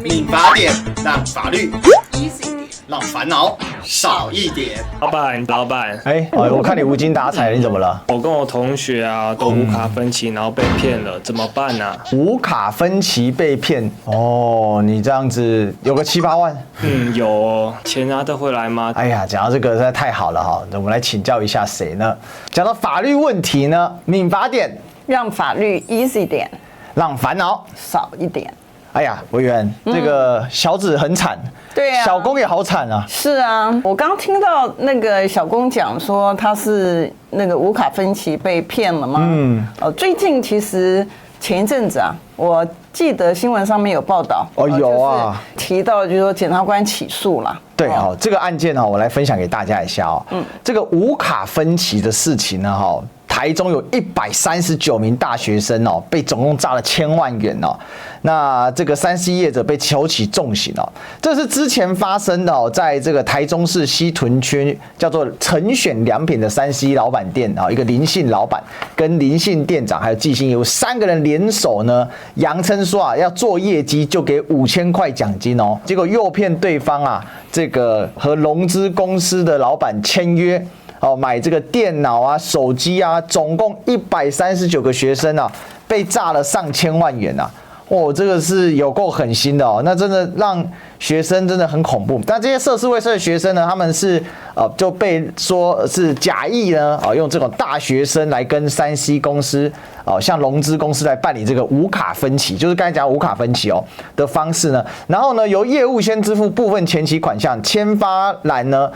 民法典让法律 easy 点，让烦恼少一点。老板，我看你无精打采，你怎么了？我跟我同学啊都无卡分期，然后被骗了，怎么办啊？无卡分期被骗哦，你这样子有个7、8万？有哦，钱拿得回来吗？哎呀，讲到这个实在太好了哈，我们来请教一下谁呢？讲到法律问题呢，民法典让法律 easy 点，让烦恼少一点。哎呀，委员，这个小子很惨，对啊，小公也好惨啊。是啊，我刚听到那个小公讲说他是那个无卡分期被骗了吗？最近其实前一阵子啊，我记得新闻上面有报道，有啊，就是提到就是说检察官起诉了。对，这个案件我来分享给大家一下哦。这个无卡分期的事情呢，台中有139名大学生被总共诈了1000万元哦。那这个3C 业者被求起重刑哦。这是之前发生的在这个台中市西屯区叫做陈选良品的3C 老板店一个林姓老板跟林姓店长还有季姓业务3个人联手呢，扬称说要做业绩就给5000块奖金哦。结果诱骗对方这个和融资公司的老板签约。买这个电脑啊、手机啊，总共139个学生被诈了上千万元这个是有够狠心的那真的让学生真的很恐怖。但这些涉世未深的学生呢，他们是就被说是假意呢用这种大学生来跟3C 公司像融资公司来办理这个无卡分期，就是刚才讲无卡分期的方式呢。然后呢，由业务先支付部分前期款项，签发栏呢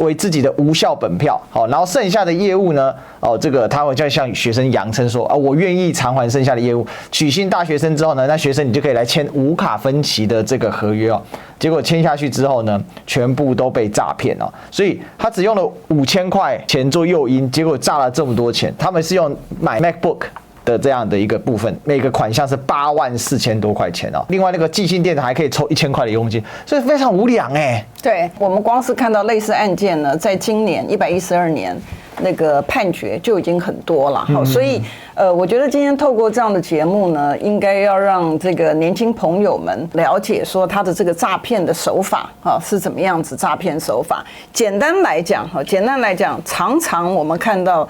为自己的无效本票然后剩下的业务呢这个他会再向学生扬称说我愿意偿还剩下的业务。取信大学生之后呢，那学生你就可以来签无卡分期的这个合约结果签下去之后呢，全部都被诈骗所以他只用了5000块钱做诱因，结果诈了这么多钱。他们是用买 MacBook 的这样的一个部分，每个款项是84000多块钱另外那个寄信店还可以抽1000块的佣金，所以非常无良对，我们光是看到类似案件呢，在今年112年那个判决就已经很多了所以我觉得今天透过这样的节目呢，应该要让这个年轻朋友们了解说他的这个诈骗的手法是怎么样子诈骗手法。简单来讲，常常我们看到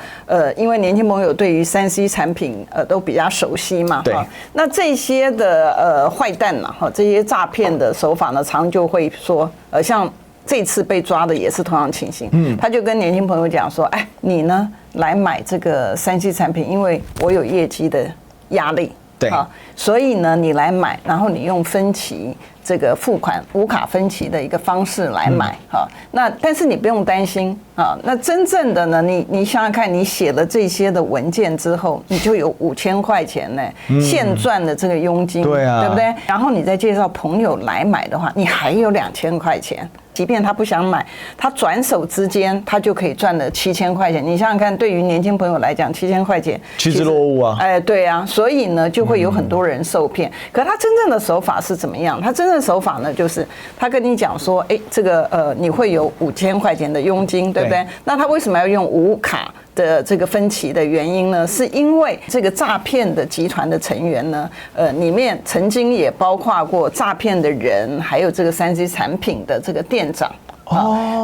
因为年轻朋友对于3C 产品都比较熟悉嘛，对，那这些的坏蛋这些诈骗的手法呢，常就会说像这次被抓的也是同样情形，他就跟年轻朋友讲说，你呢来买这个3C 产品，因为我有业绩的压力，对，所以呢你来买，然后你用分期这个付款无卡分期的一个方式来买那但是你不用担心那真正的呢，你想想看，你写了这些的文件之后，你就有5000块钱呢现赚的这个佣金，对不对？然后你再介绍朋友来买的话，你还有2000块钱。即便他不想买，他转手之间他就可以赚了7000块钱。你想想看，对于年轻朋友来讲，7000块钱趋之若鹜对啊，所以呢就会有很多人受骗。可他真正的手法是怎么样？他真正的手法呢，就是他跟你讲说，这个你会有5000块钱的佣金，对不对？那他为什么要用无卡的这个分期的原因呢？是因为这个诈骗的集团的成员呢，里面曾经也包括过诈骗的人，还有这个3C 产品的这个店长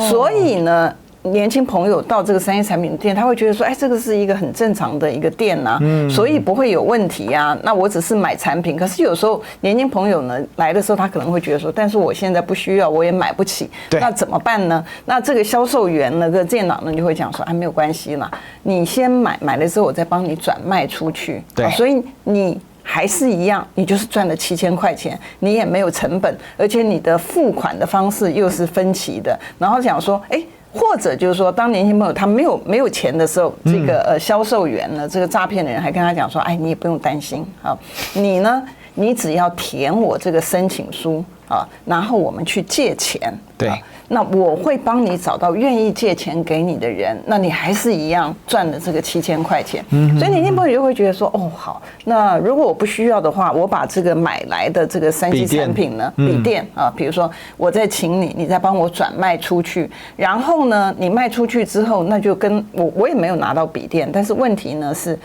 所以呢，年轻朋友到这个3C 产品店，他会觉得说，这个是一个很正常的一个店所以不会有问题那我只是买产品。可是有时候年轻朋友呢来的时候，他可能会觉得说，但是我现在不需要，我也买不起，那怎么办呢？那这个销售员呢，跟店长呢就会讲说，没有关系啦，你先买了之后，我再帮你转卖出去。对，所以你还是一样，你就是赚了7000块钱，你也没有成本，而且你的付款的方式又是分期的。然后讲说，或者就是说，当年轻朋友他没有钱的时候，这个销售员呢，这个诈骗的人还跟他讲说，你也不用担心你呢，你只要填我这个申请书然后我们去借钱，对，那我会帮你找到愿意借钱给你的人，那你还是一样赚了这个7000块钱。所以年轻朋友就会觉得说，好，那如果我不需要的话，我把这个买来的这个3C 产品呢，笔电比如说我再请你再帮我转卖出去，然后呢，你卖出去之后，那就跟我也没有拿到笔电，但是问题呢是，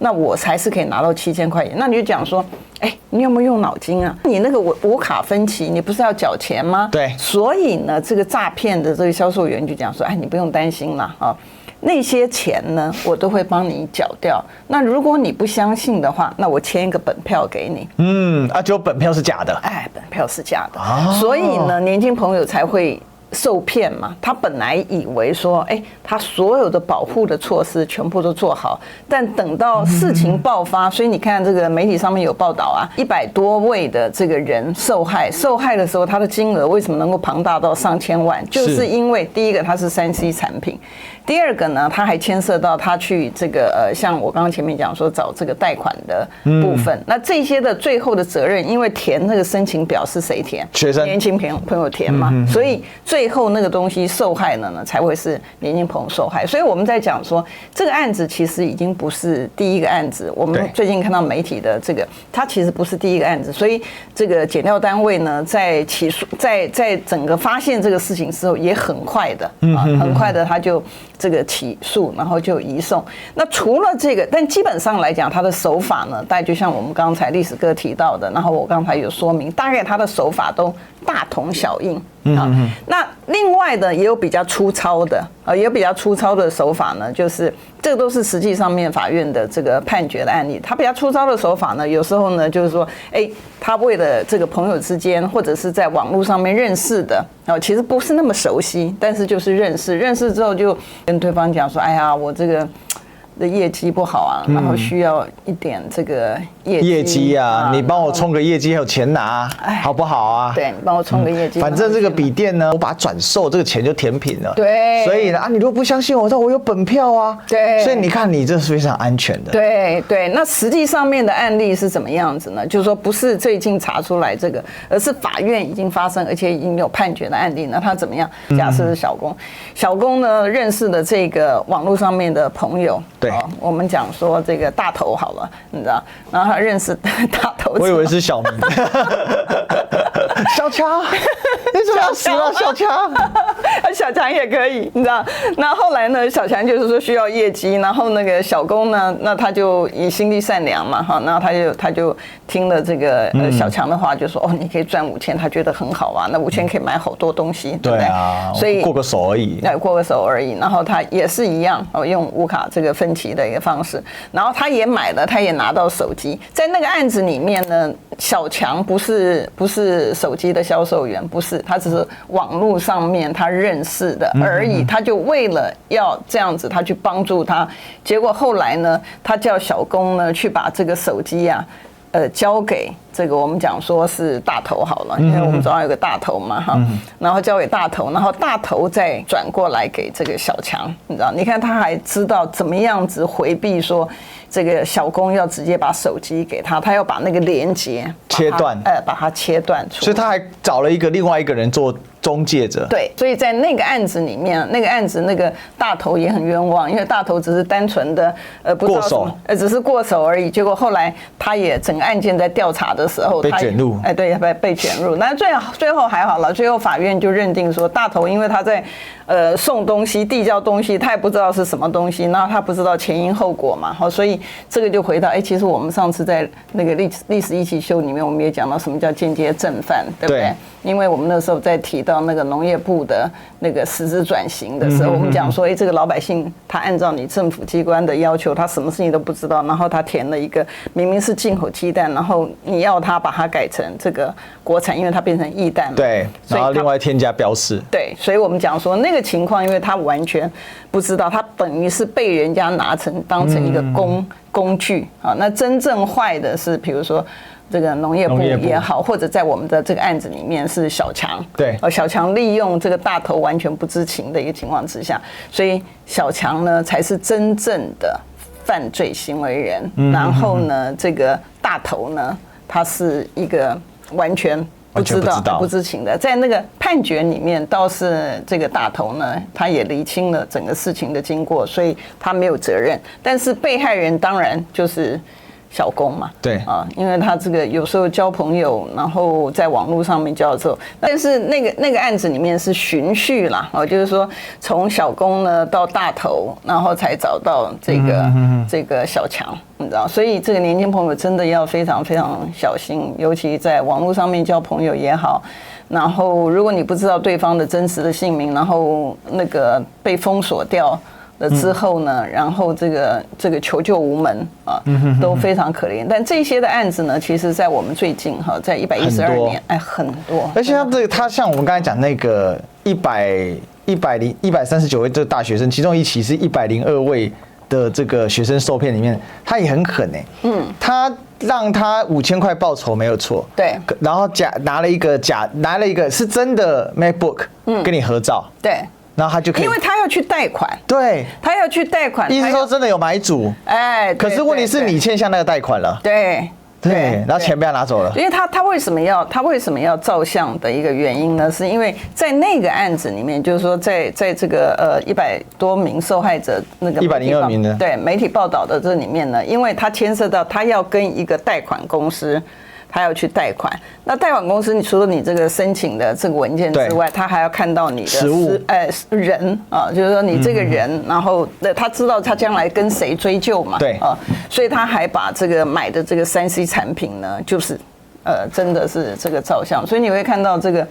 那我才是可以拿到7000块钱。那你就讲说，哎，你有没有用脑筋啊？你那个无卡分期，你不是要缴钱吗？对。所以呢，这个诈骗的这个销售员就讲说，哎，你不用担心啦，啊。那些钱呢，我都会帮你缴掉。那如果你不相信的话，那我签一个本票给你。结果本票是假的。哎，本票是假的。所以呢，年轻朋友才会受骗嘛。他本来以为说，哎，他所有的保护的措施全部都做好，但等到事情爆发，所以你看这个媒体上面有报道啊，100多位的这个人受害的时候，他的金额为什么能够庞大到上千万？就是因为第一个它是3C 产品。第二个呢，他还牵涉到他去这个像我刚刚前面讲说找这个贷款的部分，那这些的最后的责任，因为填那个申请表是谁填？学生、年轻朋友填嘛，所以最后那个东西受害了呢，才会是年轻朋友受害。所以我们在讲说，这个案子其实已经不是第一个案子。我们最近看到媒体的这个，它其实不是第一个案子，所以这个检调单位呢，在起诉，在整个发现这个事情之后，也很快的很快的他就这个起诉，然后就移送。那除了这个，但基本上来讲，他的手法呢，大概就像我们刚才历史哥提到的，然后我刚才有说明，大概他的手法都大同小异啊。那另外的也有比较粗糙的也有比较粗糙的手法呢，就是这个都是实际上面法院的这个判决的案例。他比较粗糙的手法呢，有时候呢就是说，哎，他为了这个朋友之间或者是在网络上面认识的，其实不是那么熟悉，但是就是认识之后就跟对方讲说，哎呀，我这个的业绩不好啊，然后需要一点这个业绩啊，你帮我冲个业绩还有钱拿，好不好啊？对，你帮我冲个业绩。反正这个笔电呢，我把它转售，这个钱就填平了。对，所以呢你如果不相信我，说我有本票啊。对，所以你看，你这是非常安全的。对，那实际上面的案例是怎么样子呢？就是说不是最近查出来这个，而是法院已经发生，而且已经有判决的案例。那他怎么样？假设是小工呢认识的这个网络上面的朋友。对，我们讲说这个大头好了，你知道，然后他认识大头，我以为是小明，小强，你怎么要死了？小强，小强也可以，你知道。那后来呢，小强就是说需要业绩，然后那个小工呢，那他就以心地善良嘛，哈，然后他就听了这个小强的话，就说哦，你可以赚5000，他觉得很好啊，那5000可以买好多东西，对不对？所以过个手而已，过个手而已。然后他也是一样，用无卡这个分期的一个方式，然后他也买了，他也拿到手机。在那个案子里面呢，小强不是手机的销售员，不是，他只是网络上面他认识的而已。他就为了要这样子，他去帮助他，结果后来呢，他叫小工呢去把这个手机啊，交给这个我们讲说是大头好了，因为我们总要有个大头嘛哈，然后交给大头，然后大头再转过来给这个小强，你知道？你看他还知道怎么样子回避说这个小工要直接把手机给他，他要把那个连接切断，把它切断出来，所以他还找了另外一个人做中介者。对，所以在那个案子里面，那个大头也很冤枉，因为大头只是单纯的不知道什么只是过手而已。结果后来他也整个案件在调查的时候被卷入，对，被卷入。那最后还好了，最后法院就认定说，大头因为他在送东西、递交东西，他也不知道是什么东西，然后他不知道前因后果嘛，好，所以这个就回到其实我们上次在那个历史一起修里面，我们也讲到什么叫间接正犯，对不对？因为我们那时候在提到那个农业部的那个实质转型的时候，我们讲说，这个老百姓他按照你政府机关的要求，他什么事情都不知道，然后他填了一个明明是进口鸡蛋，然后你要他把它改成这个国产，因为它变成异蛋嘛，对，然后另外添加标示，对，所以我们讲说那个情况，因为他完全不知道，他等于是被人家当成一个工具啊。那真正坏的是，比如说这个农业部也好，或者在我们的这个案子里面是小强，对，小强利用这个大头完全不知情的一个情况之下，所以小强呢才是真正的犯罪行为人，然后呢，这个大头呢，他是一个完全不知道、不知情的。在那个判决里面，倒是这个大头呢，他也厘清了整个事情的经过，所以他没有责任。但是被害人当然就是小工嘛，对啊，因为他这个有时候交朋友，然后在网络上面交的时候，但是那个案子里面是循序啦，就是说从小工呢到大头，然后才找到这个小强，你知道，所以这个年轻朋友真的要非常非常小心，尤其在网络上面交朋友也好。然后，如果你不知道对方的真实的姓名，然后那个被封锁掉了之后呢，然后这个求救无门啊，都非常可怜。但这些的案子呢，其实在我们最近哈，在112年，很多。而且他像我们刚才讲那个139位这个大学生，其中一起是102位的这个学生受骗里面，他也很狠他让他5000块报酬没有错，对，然后拿了一个是真的 MacBook，跟你合照，对，然后他就可以，因为他要去贷款，对，他要去贷款，意思说真的有买主，可是问题是你欠下那个贷款了，对，然后钱被他拿走了。因为他为什么要照相的一个原因呢？是因为在那个案子里面，就是说在这个100多名受害者那个102名的对媒体报道的这里面呢，因为他牵涉到他要跟一个贷款公司。他要去贷款，那贷款公司，你除了你这个申请的这个文件之外，他还要看到你的人啊，就是说你这个人，然后他知道他将来跟谁追究嘛，对啊，所以他还把这个买的这个3C 产品呢，就是真的是这个照相，所以你会看到这个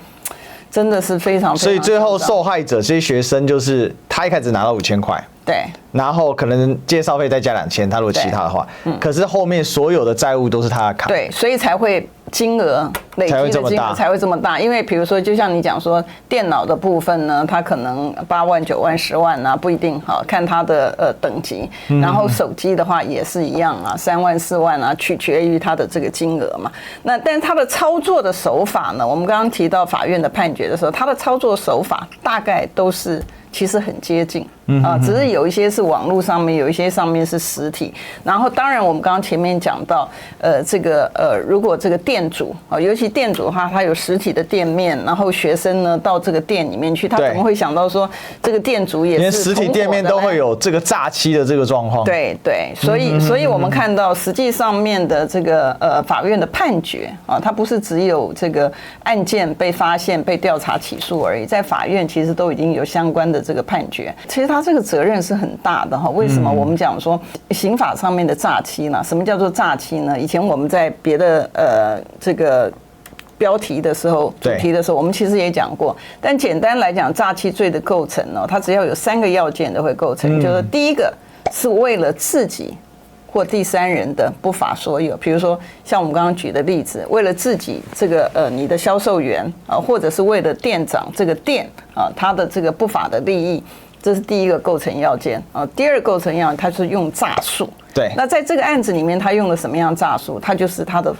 真的是非常，所以最后受害者这些学生就是他一开始拿到5000块。对，然后可能介绍费再加2000，他如果其他的话，可是后面所有的债务都是他的卡，对，所以才会金额累积的金额才会这么大，因为比如说，就像你讲说，电脑的部分呢，它可能8万、9万、10万啊，不一定哈，看它的等级，然后手机的话也是一样啊，3万、4万啊，取决于它的这个金额嘛。那但是它的操作的手法呢，我们刚刚提到法院的判决的时候，它的操作手法大概都是。其实很接近啊，只是有一些是网络上面，有一些上面是实体。然后当然我们刚刚前面讲到，如果这个店主啊，尤其店主的话，他有实体的店面，然后学生呢到这个店里面去，他怎么会想到说这个店主也是连实体店面都会有这个诈欺的这个状况？对，所以我们看到实际上面的这个法院的判决啊，它不是只有这个案件被发现、被调查起诉而已，在法院其实都已经有相关的这个判决，其实他这个责任是很大的哈。为什么我们讲说刑法上面的诈欺呢？什么叫做诈欺呢？以前我们在别的这个标题的时候、主题的时候，我们其实也讲过。但简单来讲，诈欺罪的构成呢，它只要有3个要件都会构成，就是第一个是为了自己或第三人的不法所有，比如说像我们刚刚举的例子，为了自己这个你的销售员啊，或者是为了店长这个店啊，他的这个不法的利益，这是第一个构成要件啊。第二个构成要件，他是用诈术。对。那在这个案子里面，他用了什么样的诈术？他就是他的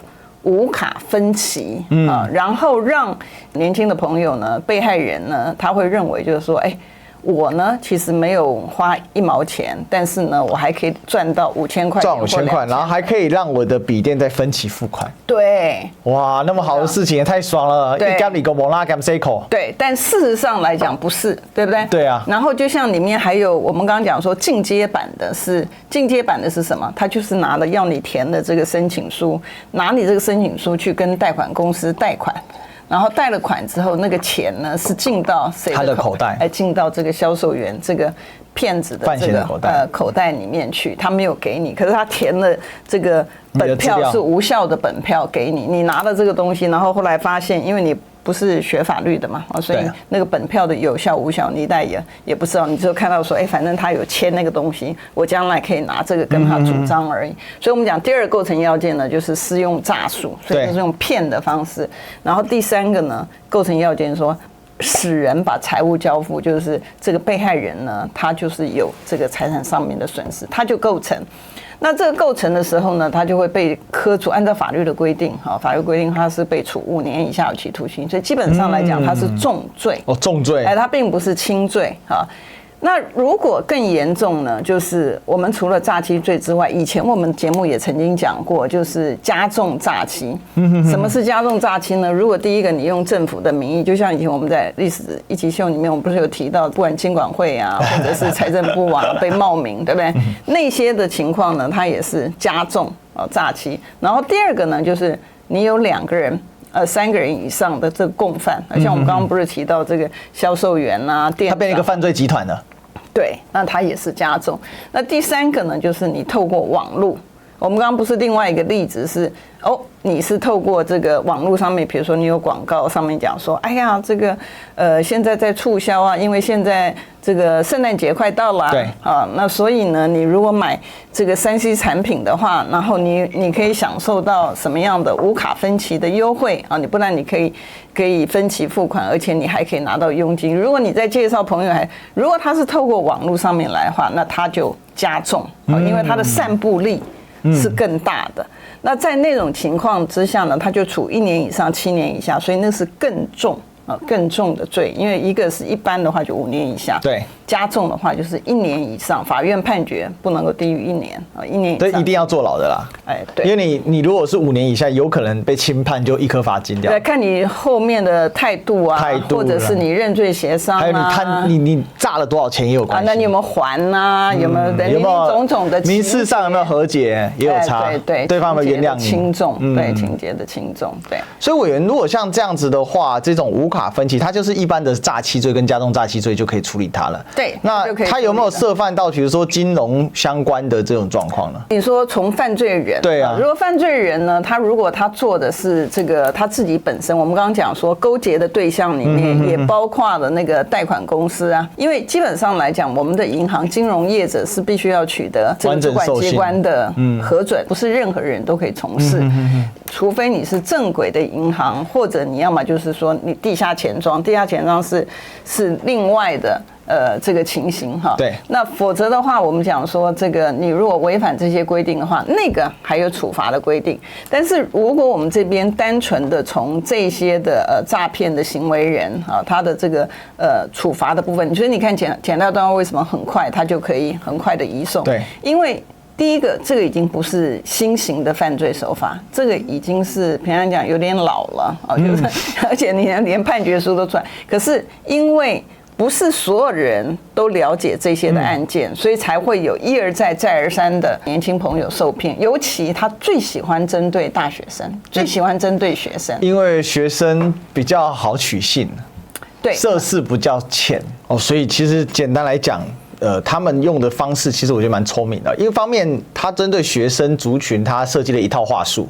无卡分期啊，然后让年轻的朋友呢，被害人呢，他会认为就是说，我呢，其实没有花1毛钱，但是呢，我还可以赚到5000块，赚5000块，然后还可以让我的笔电再分期付款。对，哇，那么好的事情也太爽了！对，对，但事实上来讲不是，对不对？对啊。然后就像里面还有我们刚刚讲说进阶版的是什么？他就是拿了要你填的这个申请书，拿你这个申请书去跟贷款公司贷款。然后贷了款之后，那个钱呢是进到谁的口袋？进到这个销售员这个骗子的这个口袋里面去。他没有给你，可是他填了这个本票是无效的本票给你，你拿了这个东西，然后后来发现，因为你不是学法律的嘛，所以那个本票的有效无效，你也不知道，你只有看到说，反正他有签那个东西，我将来可以拿这个跟他主张而已。所以我们讲第二个构成要件呢，就是施用诈术，所以就是用骗的方式。然后第3个呢，构成要件说，使人把财物交付，就是这个被害人呢，他就是有这个财产上面的损失，他就构成。那这个构成的时候呢，他就会被科处，按照法律的规定，法律规定他是被处5年以下有期徒刑，所以基本上来讲，他是重罪。重罪。他并不是轻罪啊。那如果更严重呢？就是我们除了诈欺罪之外，以前我们节目也曾经讲过，就是加重诈欺。什么是加重诈欺呢？如果第一个你用政府的名义，就像以前我们在历史一集秀里面，我们不是有提到，不管金管会啊，或者是财政部啊，被冒名，对不对？那些的情况呢，它也是加重诈欺。然后第二个呢，就是你有2个人。3个人以上的这个共犯，像我们刚刚不是提到这个销售员啊，店长，他变成一个犯罪集团了。对，那他也是加重。那第3个呢，就是你透过网络，我们刚刚不是另外一个例子是，你是透过这个网络上面，比如说你有广告上面讲说，哎呀，这个现在在促销啊，因为现在这个圣诞节快到了，对啊，那所以呢，你如果买这个3C 产品的话，然后你可以享受到什么样的无卡分期的优惠啊？不但你可以分期付款，而且你还可以拿到佣金。如果你再介绍朋友如果他是透过网络上面来的话，那他就加重，因为他的散布力是更大的。那在那种情况之下呢，他就处1年以上7年以下，所以那是更重的罪，因为一个是一般的话就5年以下，对，加重的话就是1年以上，法院判决不能够低于1年1年以上，对，一定要坐牢的啦。对，因为你如果是5年以下，有可能被轻判就1颗罚金掉。对，看你后面的态度啊，或者是你认罪协商啊，还有你诈了多少钱也有关系。那你有没有还啊？有没有种种的民事上有没有和解也有差？对方有没有原谅你？轻重，对，情节的轻重，对。所以委员，如果像这样子的话，这种无卡分期，它就是一般的诈欺罪跟加重诈欺罪就可以处理它了。对，那他有没有涉犯到比如说金融相关的这种状况呢？你说从犯罪人，对啊，如果犯罪人呢，如果他做的是这个他自己本身，我们刚刚讲说勾结的对象里面也包括了那个贷款公司啊，因为基本上来讲，我们的银行金融业者是必须要取得这个主管机关的核准，不是任何人都可以从事，除非你是正轨的银行，或者你要么就是说你地下钱庄是另外的这个情形哈。对。那否则的话，我们讲说这个你如果违反这些规定的话，那个还有处罚的规定。但是如果我们这边单纯的从这些的诈骗的行为人啊，他的这个处罚的部分，所以你看检调单位为什么很快他就可以很快的移送？对，因为第一个，这个已经不是新型的犯罪手法，这个已经是平常讲有点老了啊，就是而且你连判决书都出来，可是因为不是所有人都了解这些的案件，所以才会有一而再再而三的年轻朋友受骗，尤其他最喜欢针对大学生，最喜欢针对学生，因为学生比较好取信，对，涉世不较浅哦，所以其实简单来讲。他们用的方式其实我觉得蛮聪明的。一个方面，他针对学生族群，他设计了一套话术。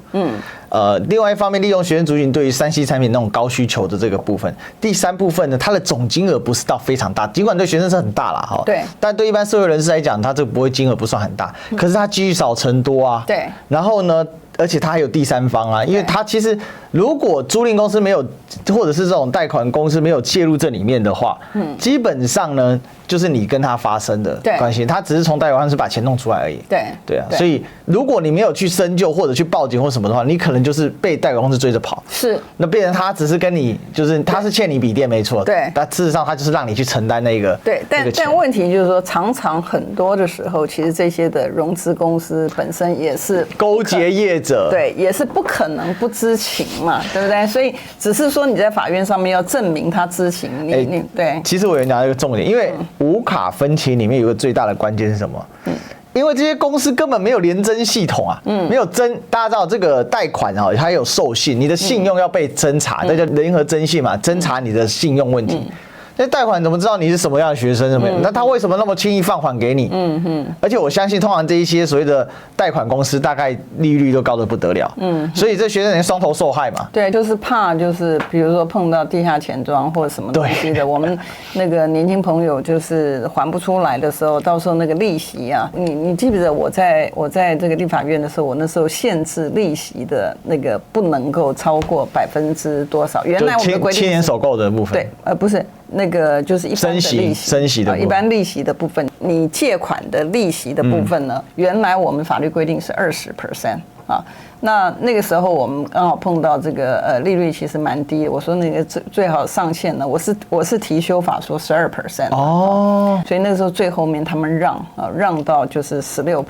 另外一方面，利用学生族群对于3C 产品那种高需求的这个部分。第3部分呢，它的总金额不是到非常大，尽管对学生是很大啦，哈。对。但对一般社会人士来讲，他这个不会金额不算很大，可是他积少成多啊。对。然后呢？而且他还有第3方啊，因为他其实如果租赁公司没有，或者是这种贷款公司没有介入这里面的话，基本上呢就是你跟他发生的关系，他只是从贷款公司把钱弄出来而已。对啊，所以如果你没有去深究或者去报警或什么的话，你可能就是被贷款公司追着跑。是，那变成他只是跟你就是他是欠你笔电没错，对，但事实上他就是让你去承担那个对，但问题就是说，常常很多的时候，其实这些的融资公司本身也是勾结业者。对，也是不可能不知情嘛，对不对？所以只是说你在法院上面要证明他知情，你对。其实我有讲一个重点，因为无卡分期里面有一个最大的关键是什么？因为这些公司根本没有联征系统啊，没有征。大家知道这个贷款啊，它有授信，你的信用要被侦查，那叫联合征信嘛，侦查你的信用问题。那贷款怎么知道你是什么样的学生？那他为什么那么轻易放缓给你？而且我相信，通常这一些所谓的贷款公司，大概利率都高得不得了。所以这学生人双头受害嘛。对，就是怕就是比如说碰到地下钱庄或者什么东西的，我们那个年轻朋友就是还不出来的时候，到时候那个利息啊，你记不记得我在这个立法院的时候，我那时候限制利息的那个不能够超过%多少？原来我们的规定7年首购的部分。对，不是。那个就是一般的利息，升息的一般利息的部分，你借款的利息的部分呢，原来我们法律规定是20%啊。那个时候我们刚好碰到这个利率其实蛮低的，我说那个最好上限呢，我是提修法说12%哦，所以那个时候最后面他们让到就是16%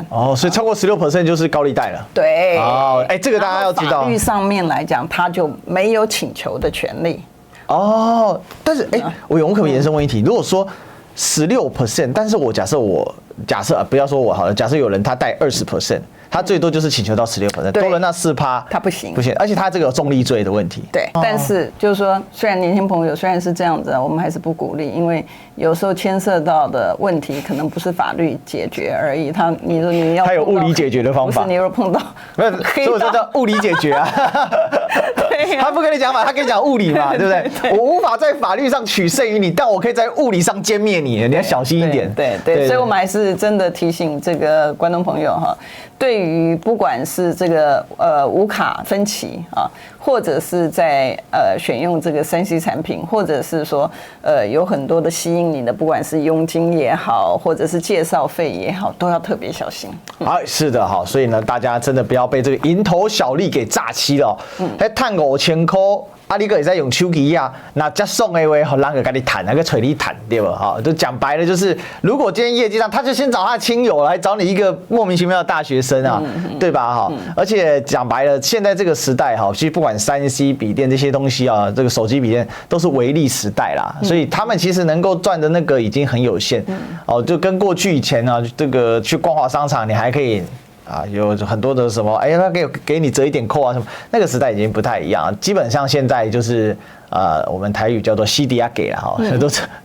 哦，所以超过16%就是高利贷了。对哦，这个大家要知道，法律上面来讲，他就没有请求的权利。哦，但是我可不可以延伸问一题？如果说16%，但是假设我假设不要说我好了，假设有人他贷20%，他最多就是请求到16%，多了那4%，他不行，不行，而且他这个有重利罪的问题。对，但是就是说，虽然年轻朋友虽然是这样子，我们还是不鼓励，因为有时候牵涉到的问题可能不是法律解决而已，你说你要他有物理解决的方法，不是你若碰到没有，所以我说叫物理解决啊。对啊，他不跟你讲法，他跟你讲物理嘛，对不对？我无法在法律上取胜于你，但我可以在物理上歼灭你，你要小心一点。对，所以我们还是真的提醒这个观众朋友哈，对于不管是这个无卡分期啊，或者是在选用这个3C 产品，或者是说有很多的吸引你的，不管是佣金也好，或者是介绍费也好，都要特别小心。好，是的，好，所以呢，大家真的不要被这个蝇头小利给诈欺了。还赚5000块。啊，你个也在用手机啊，那加送的话，好，人个跟你谈，那个催你谈，对吧？哈，就讲白了，就是如果今天业绩上，他就先找他的亲友来找你一个莫名其妙的大学生啊，对吧？哈，而且讲白了，现在这个时代哈，其实不管3C 笔电这些东西啊，这个手机笔电都是微利时代啦，所以他们其实能够赚的那个已经很有限，哦，就跟过去以前呢，这个去光华商场，你还可以。啊，有很多的什么，哎，他给你折一点扣啊什么，那个时代已经不太一样，基本上现在就是我们台语叫做西迪亚给了哈，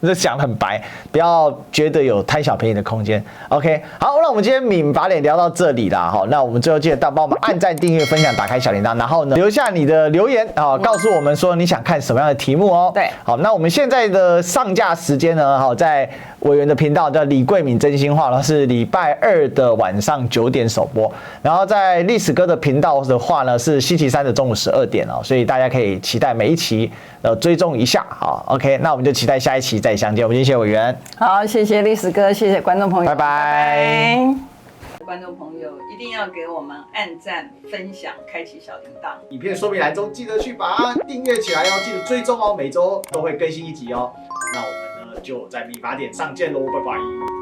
都讲得很白，不要觉得有贪小便宜的空间。OK， 好，那我们今天敏法典聊到这里啦，好，那我们最后记得帮我们按赞、订阅、分享、打开小铃铛，然后呢留下你的留言啊，告诉我们说你想看什么样的题目哦。对，好，那我们现在的上架时间呢，好在委员的频道叫李桂敏真心话呢，是礼拜2的晚上9点首播，然后在历史哥的频道的话呢，是星期3的中午12点哦，所以大家可以期待每一期追踪一下。好 ，OK， 那我们就期待下一期再相见。我们谢谢委员，好，谢谢历史哥，谢谢观众朋友，拜拜。观众朋友一定要给我们按赞、分享、开启小铃铛。影片说明栏中记得去把它订阅起来哦，记得追踪哦，每周都会更新一集哦。那我们呢就在米法典上见喽，拜拜。